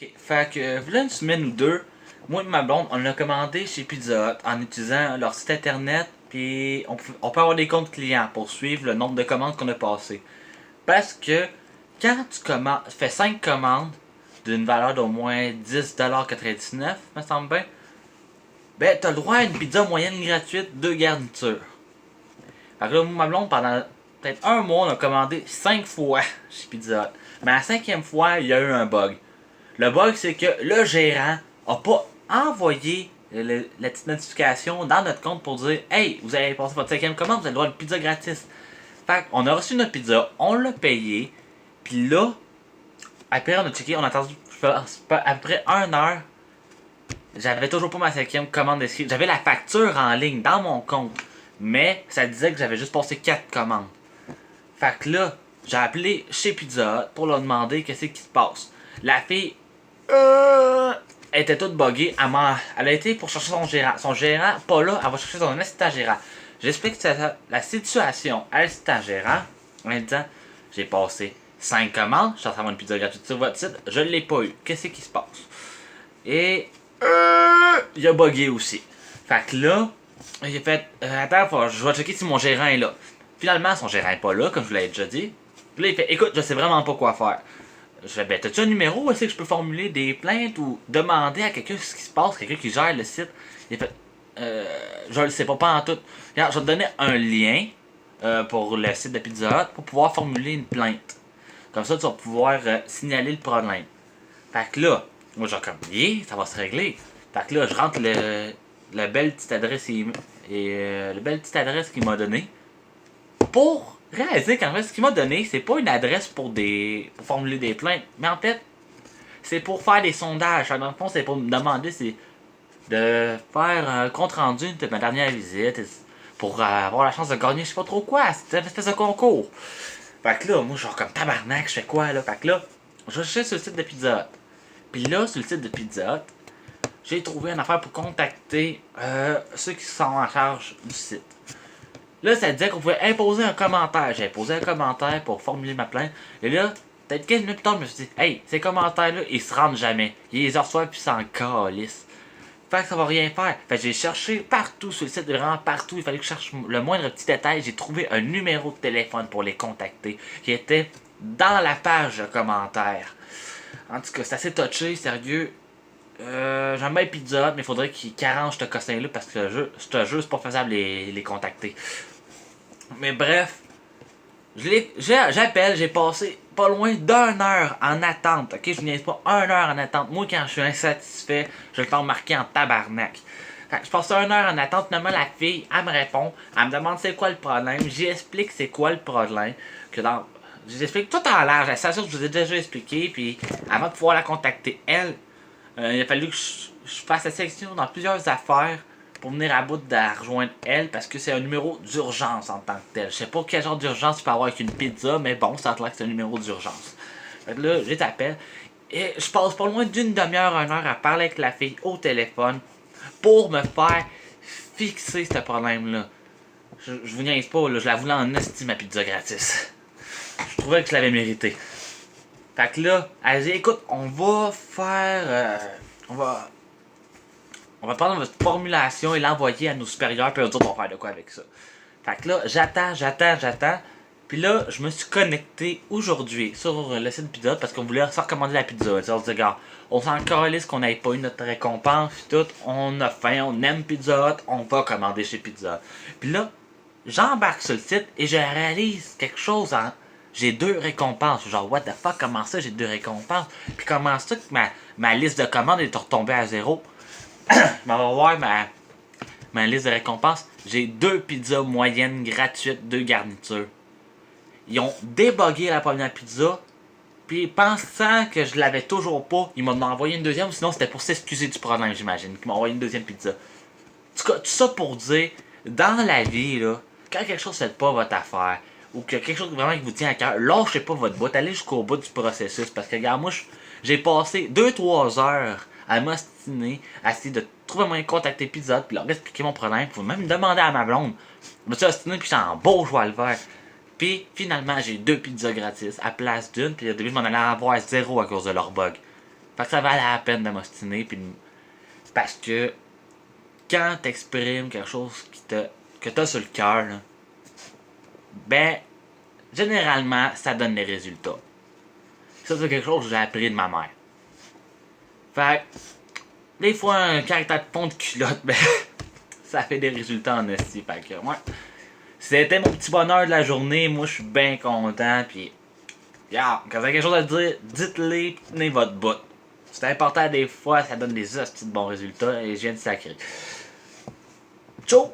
Ok, fait que, voilà une semaine ou deux, moi et ma blonde, on l'a commandé chez Pizza Hut en utilisant leur site internet, puis on peut avoir des comptes clients pour suivre le nombre de commandes qu'on a passées. Parce que, quand fais 5 commandes d'une valeur d'au moins 10,99$, me semble bien, ben t'as le droit à une pizza moyenne gratuite, 2 garnitures. Fait que là, moi et ma blonde, pendant peut-être un mois, on a commandé 5 fois chez Pizza Hut. Mais à la cinquième fois, il y a eu un bug. Le bug, c'est que le gérant a pas envoyé la petite notification dans notre compte pour dire Hey, vous avez passé votre cinquième commande, vous avez le droit à une pizza gratis. Fait qu'on a reçu notre pizza, on l'a payé, puis là, après on a checké, on a attendu après 1 heure, j'avais toujours pas ma cinquième commande inscrite. J'avais la facture en ligne dans mon compte, mais ça disait que j'avais juste passé 4 commandes. Fait que là, j'ai appelé chez Pizza Hut pour leur demander qu'est-ce qui se passe. La fille elle était toute buggée. Elle a été pour chercher son gérant. Son gérant, pas là, elle va chercher son assistant gérant. J'explique la situation à l'assistant gérant en lui disant j'ai passé 5 commandes, je suis en train d'avoir une pizza gratuite sur votre site, je l'ai pas eu. Qu'est-ce qui se passe? Et il a buggé aussi. Fait que là, il a fait attends, je vais checker si mon gérant est là. Finalement, son gérant est pas là, comme je vous l'avais déjà dit. Puis là, il fait écoute, je sais vraiment pas quoi faire. Je fais ben, t'as-tu un numéro où est-ce que je peux formuler des plaintes ou demander à quelqu'un ce qui se passe, quelqu'un qui gère le site? Il a fait je le sais pas en tout. Regarde, je vais te donner un lien pour le site de Pizza Hut pour pouvoir formuler une plainte. Comme ça, tu vas pouvoir signaler le problème. Fait que là, moi j'ai comme, yeah, ça va se régler. Fait que là, je rentre la belle petite adresse le belle petite adresse qu'il m'a donné pour réaliser qu'en fait, ce qu'il m'a donné, c'est pas une adresse pour formuler des plaintes, mais en fait, c'est pour faire des sondages. Dans le fond, c'est pour me demander de faire un compte rendu de ma dernière visite pour avoir la chance de gagner je sais pas trop quoi, cette espèce de concours. Fait que là, moi, genre comme tabarnak, je fais quoi là? Fait que là, je cherchais sur le site de Pizza Hut. Puis là, sur le site de Pizza Hut, j'ai trouvé une affaire pour contacter ceux qui sont en charge du site. Là, ça disait qu'on pouvait imposer un commentaire. J'ai imposé un commentaire pour formuler ma plainte. Et là, peut-être 15 minutes plus tard, je me suis dit, hey, ces commentaires-là, ils se rendent jamais. Ils les reçoivent puis s'en calissent. Fait que ça va rien faire. Fait que j'ai cherché partout sur le site, vraiment partout. Il fallait que je cherche le moindre petit détail. J'ai trouvé un numéro de téléphone pour les contacter qui était dans la page de commentaires. En tout cas, c'est assez touché, sérieux. J'aime bien Pizza Hut, mais il faudrait qu'ils arrangent ce cossin-là parce que je te jure, c'est pas faisable les contacter. Mais bref, j'appelle, j'ai passé pas loin d'1 heure en attente. Ok, je vous niaise pas, 1 heure en attente. Moi, quand je suis insatisfait, je le fais remarquer en tabarnak. Fait que je passe 1 heure en attente. Finalement, la fille, elle me répond. Elle me demande c'est quoi le problème. J'explique c'est quoi le problème. J'explique tout en large. C'est sûr que je vous ai déjà expliqué. Puis, avant de pouvoir la contacter, elle, il a fallu que je fasse la sélection dans plusieurs affaires pour venir à bout de la rejoindre elle parce que c'est un numéro d'urgence en tant que tel. Je sais pas quel genre d'urgence tu peux avoir avec une pizza, mais bon, ça a l'air que c'est un numéro d'urgence. Fait que là, je t'appelle et je passe pas loin d'une demi-heure, 1 heure à parler avec la fille au téléphone pour me faire fixer ce problème-là. Je vous niaise pas, là, je la voulais en estime ma pizza gratis. Je trouvais que je l'avais mérité. Fait que là, elle dit écoute, on va faire. On va prendre votre formulation et l'envoyer à nos supérieurs, puis eux autres vont faire de quoi avec ça. Fait que là, j'attends. Puis là, je me suis connecté aujourd'hui sur le site de Pizza Hut parce qu'on voulait se recommander la pizza. On se dit, gars, on s'en calisse qu'on n'ait pas eu notre récompense, puis tout. On a faim, on aime Pizza Hut, on va commander chez Pizza Hut. Puis là, j'embarque sur le site et je réalise quelque chose en. J'ai 2 récompenses. Genre, what the fuck, comment ça, j'ai 2 récompenses? Puis comment ça que ma liste de commandes est retombée à 0? Je m'en vais voir ma liste de récompenses. J'ai 2 pizzas moyennes gratuites, 2 garnitures. Ils ont débugué la première pizza. Puis pensant que je l'avais toujours pas, ils m'ont envoyé une deuxième. Sinon, c'était pour s'excuser du problème, j'imagine. Ils m'ont envoyé une deuxième pizza. En tout cas, tout ça pour dire, dans la vie, là, quand quelque chose ne fait pas votre affaire, ou que quelque chose vraiment qui vous tient à cœur, lâchez pas votre bout, allez jusqu'au bout du processus. Parce que, regarde, moi, j'ai passé 2-3 heures à m'ostiner, à essayer de trouver un moyen de contacter Pizza Hut, puis leur expliquer mon problème, puis même demander à ma blonde. Je me suis ostiné, puis j'étais en beau joie le vert. Puis finalement, j'ai eu 2 pizzas gratis à place d'une, puis au début, je m'en allais en avoir 0 à cause de leur bug. Fait que ça valait la peine de m'ostiner. Parce que quand t'exprimes quelque chose que t'as sur le cœur, ben, généralement, ça donne des résultats. Ça, c'est quelque chose que j'ai appris de ma mère. Fait que, des fois, un caractère de fond de culotte, ben, ça fait des résultats en esti. Fait que, ouais. C'était mon petit bonheur de la journée. Moi, je suis bien content. Puis, yeah, quand vous avez quelque chose à dire, dites-le, tenez votre bout. C'est important des fois, ça donne des hosties de bons résultats et je viens de sacrer. Ciao!